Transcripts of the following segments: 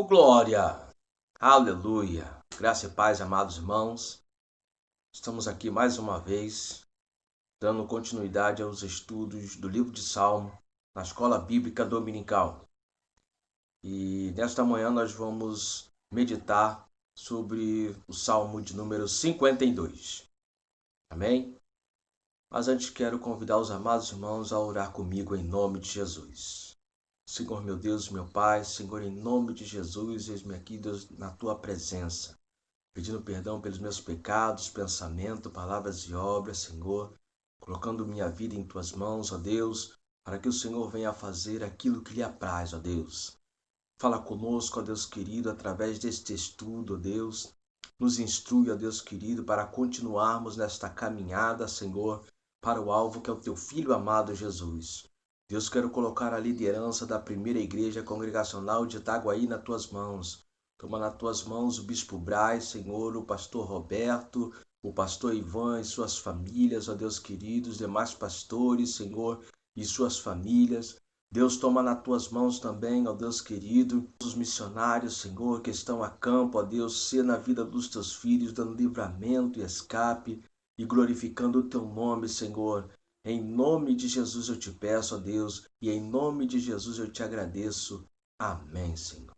glória! Aleluia! Graça e paz, amados irmãos. Estamos aqui mais uma vez, dando continuidade aos estudos do livro de Salmo na Escola Bíblica Dominical. E nesta manhã nós vamos meditar sobre o Salmo de número 52. Amém? Mas antes quero convidar os amados irmãos a orar comigo em nome de Jesus. Senhor meu Deus, meu Pai, Senhor, em nome de Jesus, eis-me aqui, Deus, na Tua presença, pedindo perdão pelos meus pecados, pensamento, palavras e obras, Senhor, colocando minha vida em Tuas mãos, ó Deus, para que o Senhor venha fazer aquilo que lhe apraz, ó Deus. Fala conosco, ó Deus querido, através deste estudo, ó Deus. Nos instrui, ó Deus querido, para continuarmos nesta caminhada, Senhor, para o alvo que é o Teu Filho amado Jesus. Deus, quero colocar a liderança da primeira igreja congregacional de Itaguaí nas Tuas mãos. Toma nas Tuas mãos o Bispo Braz, Senhor, o pastor Roberto, o pastor Ivan e suas famílias, ó Deus querido, os demais pastores, Senhor, e suas famílias. Deus, toma nas Tuas mãos também, ó Deus querido, os missionários, Senhor, que estão a campo, ó Deus, ser na vida dos Teus filhos, dando livramento e escape e glorificando o Teu nome, Senhor. Em nome de Jesus eu te peço, ó Deus, e em nome de Jesus eu te agradeço. Amém, Senhor.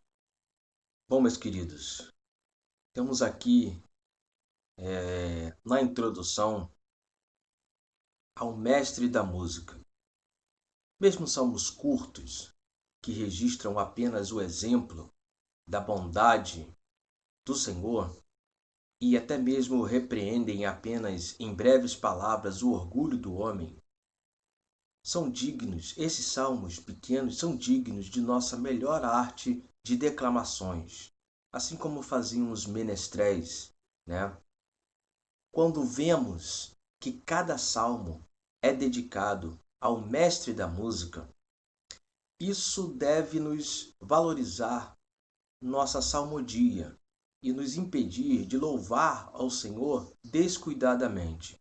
Bom, meus queridos, temos aqui na introdução ao mestre da música. Mesmo salmos curtos, que registram apenas o exemplo da bondade do Senhor e até mesmo repreendem apenas em breves palavras o orgulho do homem, são dignos, esses salmos pequenos são dignos de nossa melhor arte de declamações, assim como faziam os menestréis, né? Quando vemos que cada salmo é dedicado ao mestre da música, isso deve nos valorizar nossa salmodia e nos impedir de louvar ao Senhor descuidadamente.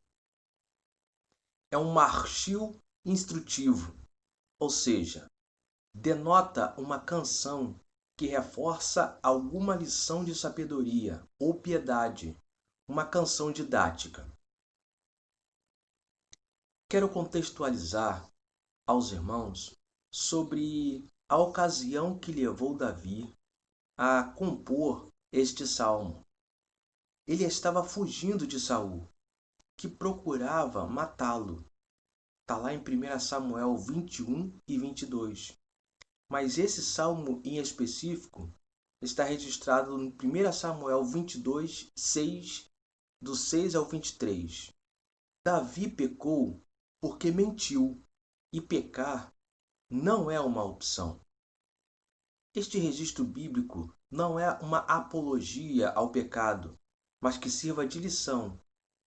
É um marchio instrutivo, ou seja, denota uma canção que reforça alguma lição de sabedoria ou piedade, uma canção didática. Quero contextualizar aos irmãos sobre a ocasião que levou Davi a compor este salmo. Ele estava fugindo de Saul, que procurava matá-lo. Está lá em 1 Samuel 21 e 22. Mas esse salmo em específico está registrado em 1 Samuel 22, 6, do 6 ao 23. Davi pecou porque mentiu, e pecar não é uma opção. Este registro bíblico não é uma apologia ao pecado, mas que sirva de lição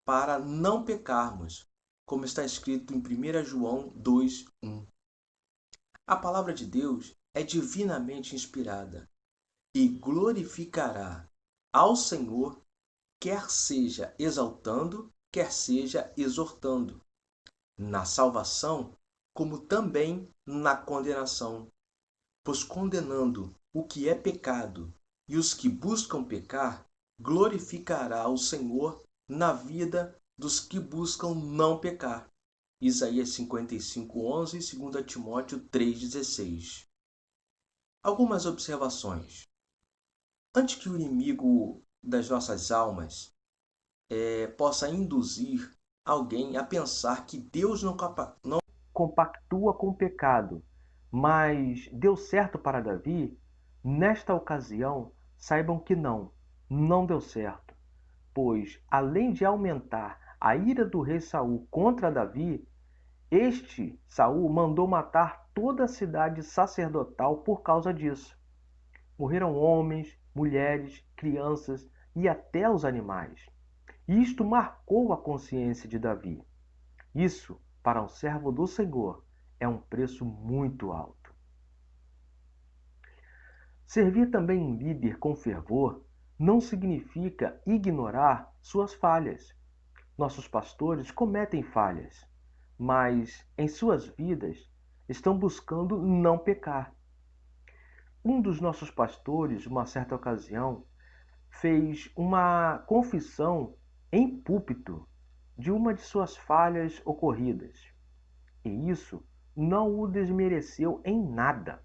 para não pecarmos, como está escrito em 1 João 2, 1. A palavra de Deus é divinamente inspirada e glorificará ao Senhor, quer seja exaltando, quer seja exortando, na salvação, como também na condenação. Pois condenando o que é pecado e os que buscam pecar, glorificará o Senhor na vida dos que buscam não pecar. Isaías 55:11 e 2 Timóteo 3:16. Algumas observações. Antes que o inimigo das nossas almas possa induzir alguém a pensar que Deus não compactua com o pecado, mas deu certo para Davi, nesta ocasião, saibam que não deu certo, pois, além de aumentar a ira do rei Saul contra Davi, Saul mandou matar toda a cidade sacerdotal por causa disso. Morreram homens, mulheres, crianças e até os animais. Isto marcou a consciência de Davi. Isso, para um servo do Senhor, é um preço muito alto. Servir também um líder com fervor não significa ignorar suas falhas. Nossos pastores cometem falhas, mas em suas vidas estão buscando não pecar. Um dos nossos pastores, uma certa ocasião, fez uma confissão em púlpito de uma de suas falhas ocorridas. E isso não o desmereceu em nada.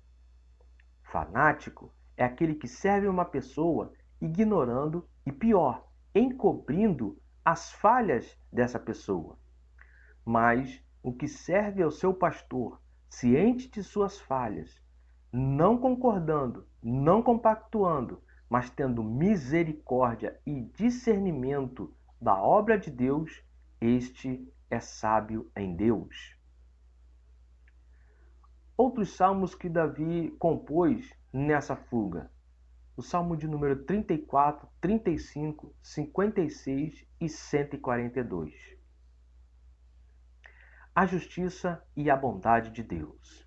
Fanático é aquele que serve uma pessoa ignorando e, pior, encobrindo as falhas dessa pessoa. Mas o que serve ao seu pastor, ciente de suas falhas, não concordando, não compactuando, mas tendo misericórdia e discernimento da obra de Deus, este é sábio em Deus. Outros salmos que Davi compôs nessa fuga: o salmo de número 34, 35, 56 e 142. A justiça e a bondade de Deus.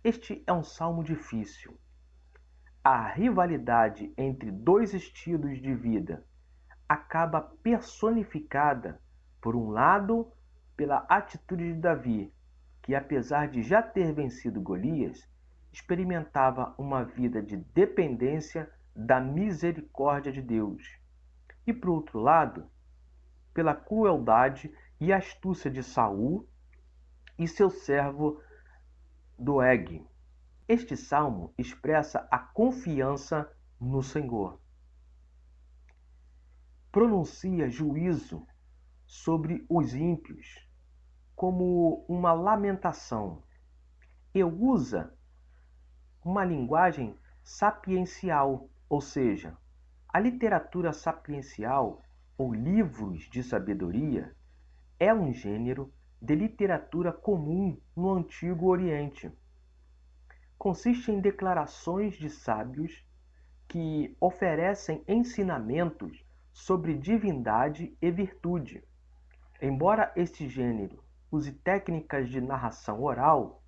Este é um salmo difícil. A rivalidade entre dois estilos de vida acaba personificada, por um lado, pela atitude de Davi, que apesar de já ter vencido Golias, experimentava uma vida de dependência da misericórdia de Deus. E por outro lado, pela crueldade e astúcia de Saul e seu servo Doeg. Este salmo expressa a confiança no Senhor. Pronuncia juízo sobre os ímpios como uma lamentação e usa uma linguagem sapiencial, ou seja, a literatura sapiencial ou livros de sabedoria é um gênero de literatura comum no Antigo Oriente. Consiste em declarações de sábios que oferecem ensinamentos sobre divindade e virtude. Embora este gênero use técnicas de narração oral,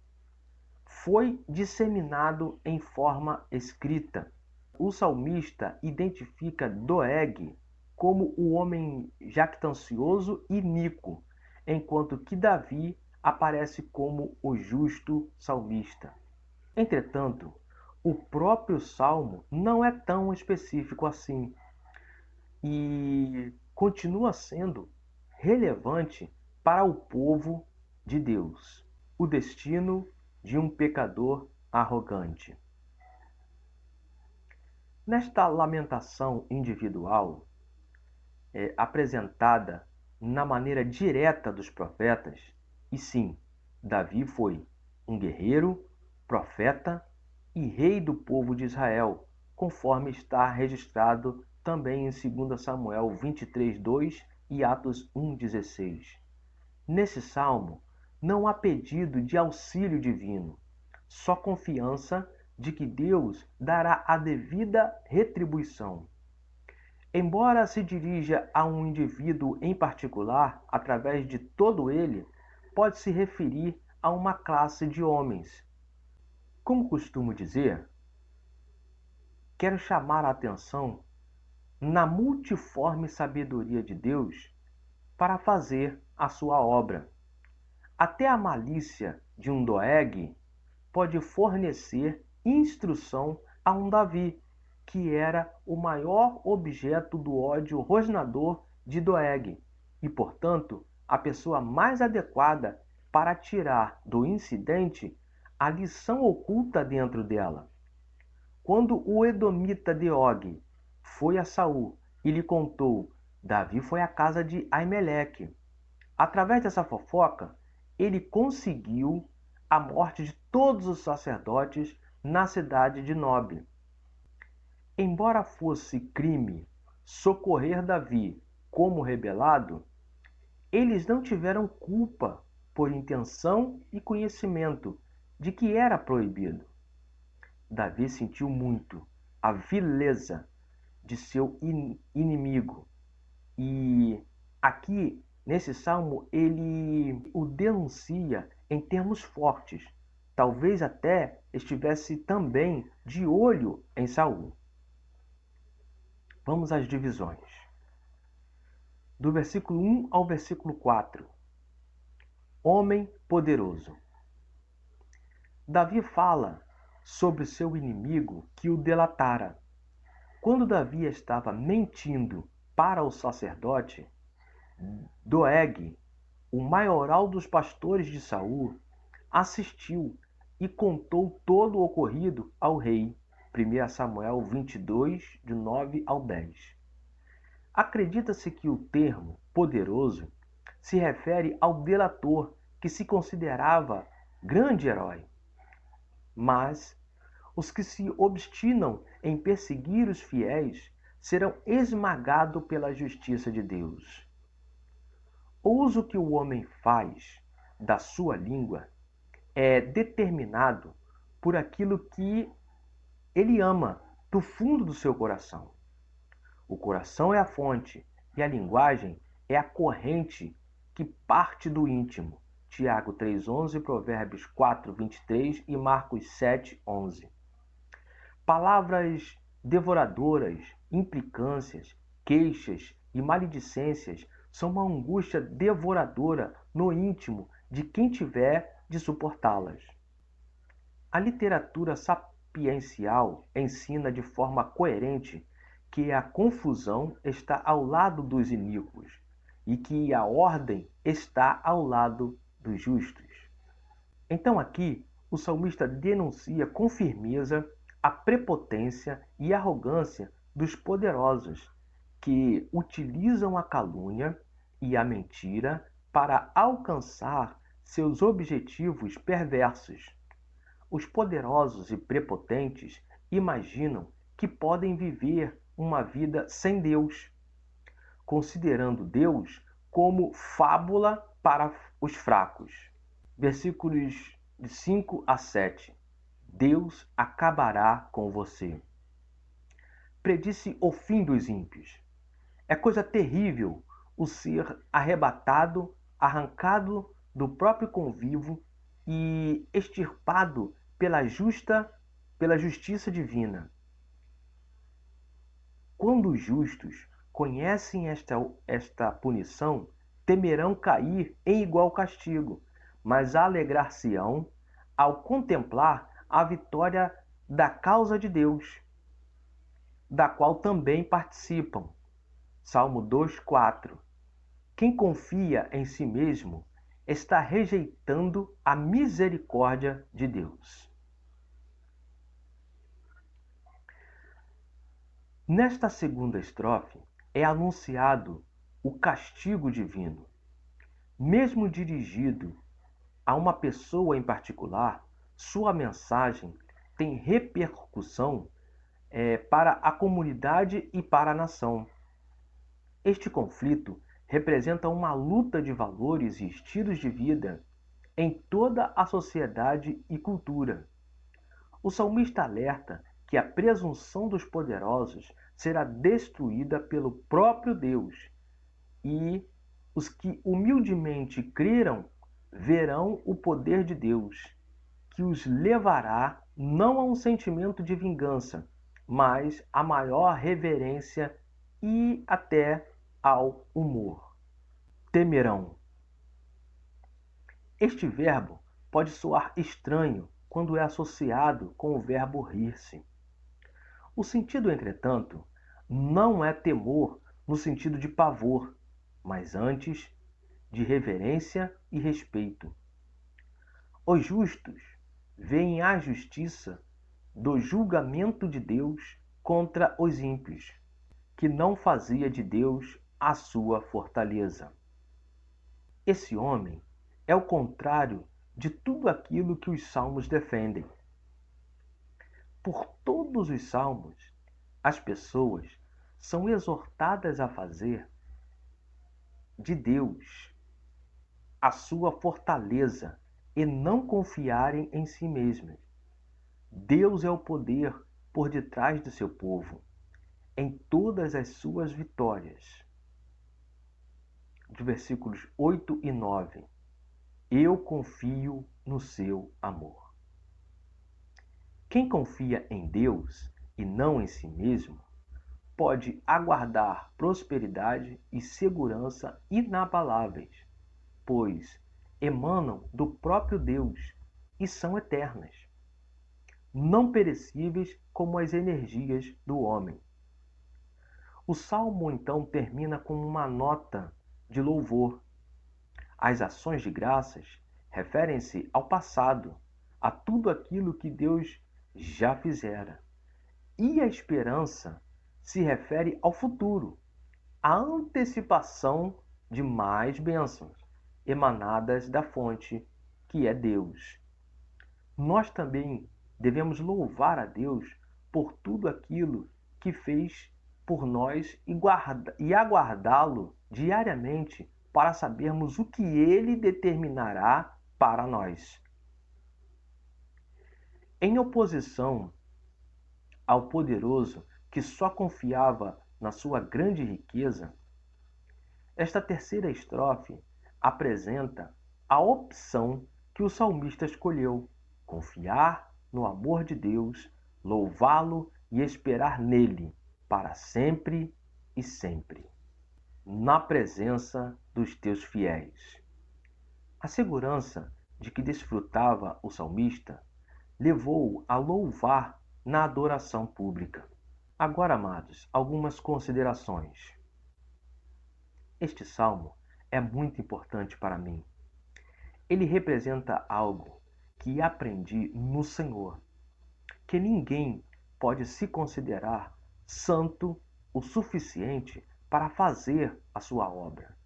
foi disseminado em forma escrita. O salmista identifica Doeg como o homem jactancioso e iníquo, enquanto que Davi aparece como o justo salmista. Entretanto, o próprio salmo não é tão específico assim e continua sendo relevante para o povo de Deus, o destino de um pecador arrogante. Nesta lamentação individual, apresentada na maneira direta dos profetas, e sim, Davi foi um guerreiro, profeta e rei do povo de Israel, conforme está registrado também em 2 Samuel 23:2 e Atos 1:16. Nesse salmo, não há pedido de auxílio divino, só confiança de que Deus dará a devida retribuição. Embora se dirija a um indivíduo em particular, através de todo ele, pode se referir a uma classe de homens. Como costumo dizer, quero chamar a atenção na multiforme sabedoria de Deus para fazer a sua obra. Até a malícia de um Doeg pode fornecer instrução a um Davi, que era o maior objeto do ódio rosnador de Doeg, e, portanto, a pessoa mais adequada para tirar do incidente a lição oculta dentro dela. Quando o edomita Doeg foi a Saul e lhe contou: Davi foi à casa de Aimeleque. Através dessa fofoca, ele conseguiu a morte de todos os sacerdotes na cidade de Nob. Embora fosse crime socorrer Davi como rebelado, eles não tiveram culpa por intenção e conhecimento de que era proibido. Davi sentiu muito a vileza de seu inimigo e aqui nesse salmo ele o denuncia em termos fortes. Talvez até estivesse também de olho em Saul. Vamos às divisões. Do versículo 1 ao versículo 4. Homem poderoso. Davi fala sobre seu inimigo que o delatara. Quando Davi estava mentindo para o sacerdote, Doeg, o maioral dos pastores de Saul, assistiu e contou todo o ocorrido ao rei. 1 Samuel 22, de 9 ao 10. Acredita-se que o termo poderoso se refere ao delator que se considerava grande herói. Mas os que se obstinam em perseguir os fiéis serão esmagados pela justiça de Deus. O uso que o homem faz da sua língua é determinado por aquilo que ele ama do fundo do seu coração. O coração é a fonte e a linguagem é a corrente que parte do íntimo. Tiago 3,11, Provérbios 4,23 e Marcos 7,11. Palavras devoradoras, implicâncias, queixas e maledicências são uma angústia devoradora no íntimo de quem tiver de suportá-las. A literatura sapiencial ensina de forma coerente que a confusão está ao lado dos iníquos e que a ordem está ao lado dos justos. Então aqui, o salmista denuncia com firmeza a prepotência e arrogância dos poderosos, que utilizam a calúnia e a mentira para alcançar seus objetivos perversos. Os poderosos e prepotentes imaginam que podem viver uma vida sem Deus, considerando Deus como fábula para os fracos. Versículos de 5 a 7. Deus acabará com você. Predisse o fim dos ímpios. É coisa terrível o ser arrebatado, arrancado do próprio convívio e extirpado pela justiça divina. Quando os justos conhecem esta punição, temerão cair em igual castigo, mas alegrar-se-ão ao contemplar a vitória da causa de Deus, da qual também participam. Salmo 2,4. Quem confia em si mesmo está rejeitando a misericórdia de Deus. Nesta segunda estrofe é anunciado o castigo divino. Mesmo dirigido a uma pessoa em particular, sua mensagem tem repercussão para a comunidade e para a nação. Este conflito representa uma luta de valores e estilos de vida em toda a sociedade e cultura. O salmista alerta que a presunção dos poderosos será destruída pelo próprio Deus, e os que humildemente creram verão o poder de Deus, que os levará não a um sentimento de vingança, mas a maior reverência e até ao humor. Temerão. Este verbo pode soar estranho quando é associado com o verbo rir-se. O sentido, entretanto, não é temor no sentido de pavor, mas antes de reverência e respeito. Os justos veem a justiça do julgamento de Deus contra os ímpios, que não fazia de Deus a sua fortaleza. Esse homem é o contrário de tudo aquilo que os salmos defendem. Por todos os salmos, as pessoas são exortadas a fazer de Deus a sua fortaleza e não confiarem em si mesmas. Deus é o poder por detrás do seu povo, em todas as suas vitórias. De versículos 8 e 9. Eu confio no seu amor. Quem confia em Deus e não em si mesmo, pode aguardar prosperidade e segurança inabaláveis, pois emanam do próprio Deus e são eternas. não perecíveis como as energias do homem. O salmo então termina com uma nota de louvor. As ações de graças referem-se ao passado, a tudo aquilo que Deus já fizera. E a esperança se refere ao futuro, à antecipação de mais bênçãos emanadas da fonte, que é Deus. Nós também devemos louvar a Deus por tudo aquilo que fez por nós e aguardá-lo diariamente para sabermos o que ele determinará para nós. Em oposição ao poderoso que só confiava na sua grande riqueza, esta terceira estrofe apresenta a opção que o salmista escolheu: confiar no amor de Deus, louvá-lo e esperar nele para sempre e sempre, na presença dos teus fiéis. A segurança de que desfrutava o salmista levou-o a louvar na adoração pública. Agora, amados, algumas considerações. Este salmo é muito importante para mim. Ele representa algo que aprendi no Senhor, que ninguém pode se considerar santo o suficiente para fazer a sua obra.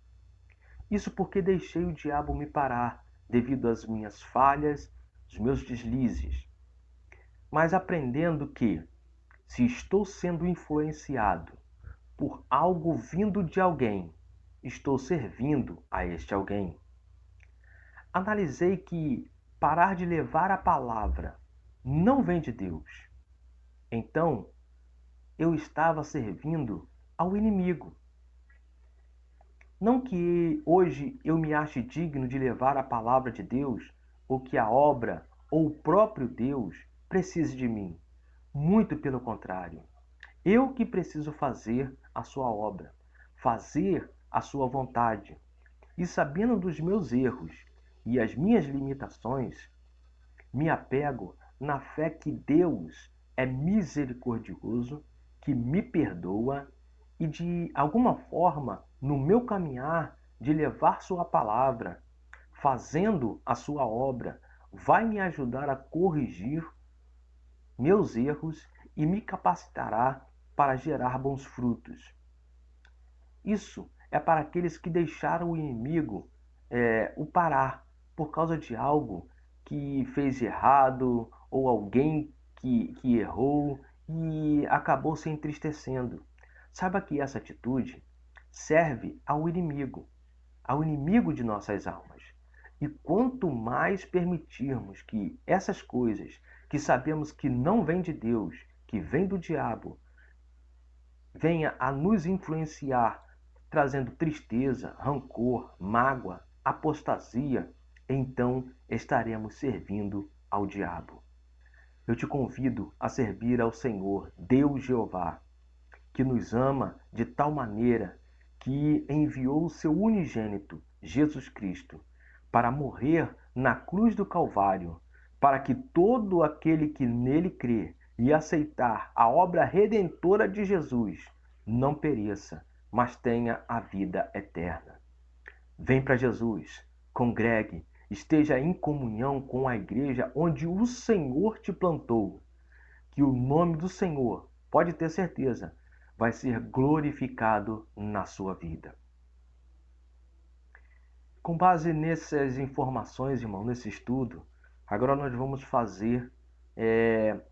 Isso porque deixei o diabo me parar devido às minhas falhas, os meus deslizes. Mas aprendendo que, se estou sendo influenciado por algo vindo de alguém, estou servindo a este alguém. Analisei que parar de levar a palavra não vem de Deus. Então, eu estava servindo ao inimigo. Não que hoje eu me ache digno de levar a palavra de Deus, ou que a obra ou o próprio Deus precise de mim. Muito pelo contrário. Eu que preciso fazer a sua obra, fazer a sua vontade. E sabendo dos meus erros e as minhas limitações, me apego na fé que Deus é misericordioso, que me perdoa e de alguma forma, no meu caminhar de levar sua palavra, fazendo a sua obra, vai me ajudar a corrigir meus erros e me capacitará para gerar bons frutos. Isso é para aqueles que deixaram o inimigo o parar por causa de algo que fez errado ou alguém que errou e acabou se entristecendo. Saiba que essa atitude serve ao inimigo de nossas almas. E quanto mais permitirmos que essas coisas que sabemos que não vêm de Deus, que vêm do diabo, venha a nos influenciar, trazendo tristeza, rancor, mágoa, apostasia, então estaremos servindo ao diabo. Eu te convido a servir ao Senhor, Deus Jeová, que nos ama de tal maneira que enviou o seu unigênito, Jesus Cristo, para morrer na cruz do Calvário, para que todo aquele que nele crê e aceitar a obra redentora de Jesus não pereça, mas tenha a vida eterna. Vem para Jesus, congregue, esteja em comunhão com a igreja onde o Senhor te plantou, que o nome do Senhor, pode ter certeza, vai ser glorificado na sua vida. Com base nessas informações, irmão, nesse estudo, agora nós vamos fazer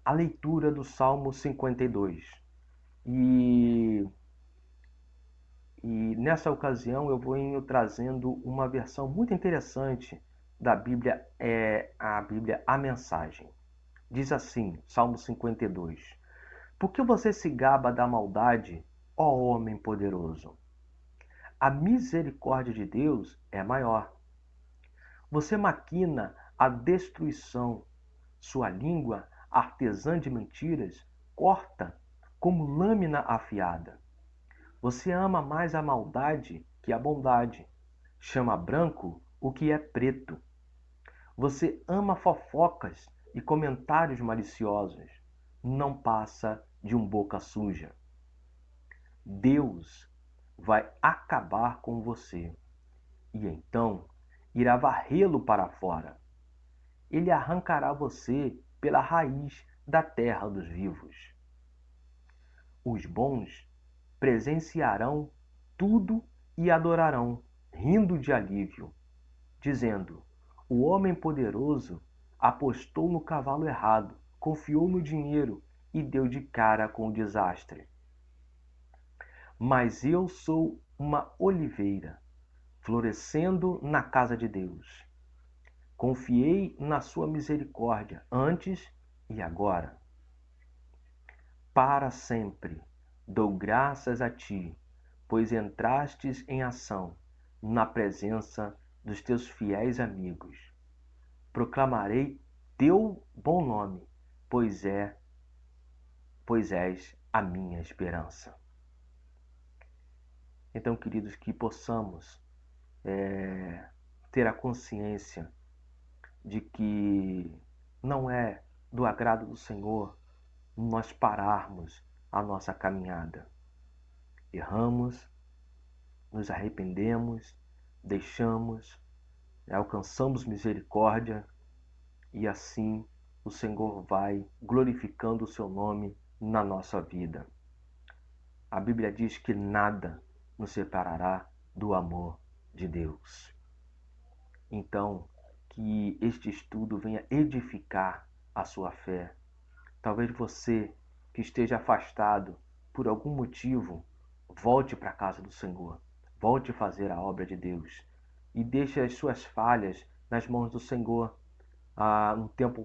a leitura do Salmo 52. E nessa ocasião eu vou trazendo uma versão muito interessante da Bíblia, a Bíblia, a Mensagem. Diz assim, Salmo 52. Por que você se gaba da maldade, ó homem poderoso? A misericórdia de Deus é maior. Você maquina a destruição. Sua língua, artesã de mentiras, corta como lâmina afiada. Você ama mais a maldade que a bondade. Chama branco o que é preto. Você ama fofocas e comentários maliciosos não passa de um boca suja. Deus vai acabar com você e então irá varrê-lo para fora. Ele arrancará você pela raiz da terra dos vivos. Os bons presenciarão tudo e adorarão, rindo de alívio, dizendo: o homem poderoso apostou no cavalo errado, confiou no dinheiro e deu de cara com o desastre. Mas eu sou uma oliveira, florescendo na casa de Deus. Confiei na sua misericórdia antes e agora. Para sempre dou graças a ti, pois entrastes em ação na presença dos teus fiéis amigos. Proclamarei teu bom nome, pois és a minha esperança. Então, queridos, que possamos ter a consciência de que não é do agrado do Senhor nós pararmos a nossa caminhada. Erramos, nos arrependemos, deixamos, alcançamos misericórdia e assim o Senhor vai glorificando o seu nome na nossa vida. A Bíblia diz que nada nos separará do amor de Deus. Então, que este estudo venha edificar a sua fé. Talvez você que esteja afastado por algum motivo, volte para a casa do Senhor. Volte a fazer a obra de Deus. E deixe as suas falhas nas mãos do Senhor no tempo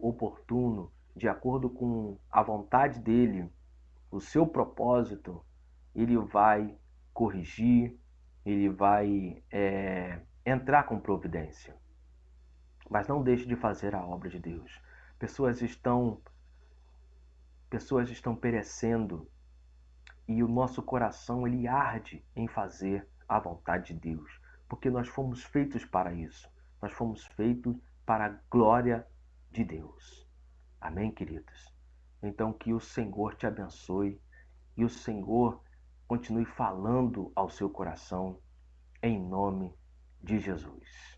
oportuno, de acordo com a vontade dEle, o seu propósito, Ele vai corrigir, Ele vai entrar com providência. Mas não deixe de fazer a obra de Deus. Pessoas estão perecendo e o nosso coração ele arde em fazer a vontade de Deus, porque nós fomos feitos para isso. Nós fomos feitos para a glória de Deus. Amém, queridos? Então que o Senhor te abençoe e o Senhor continue falando ao seu coração em nome de Jesus.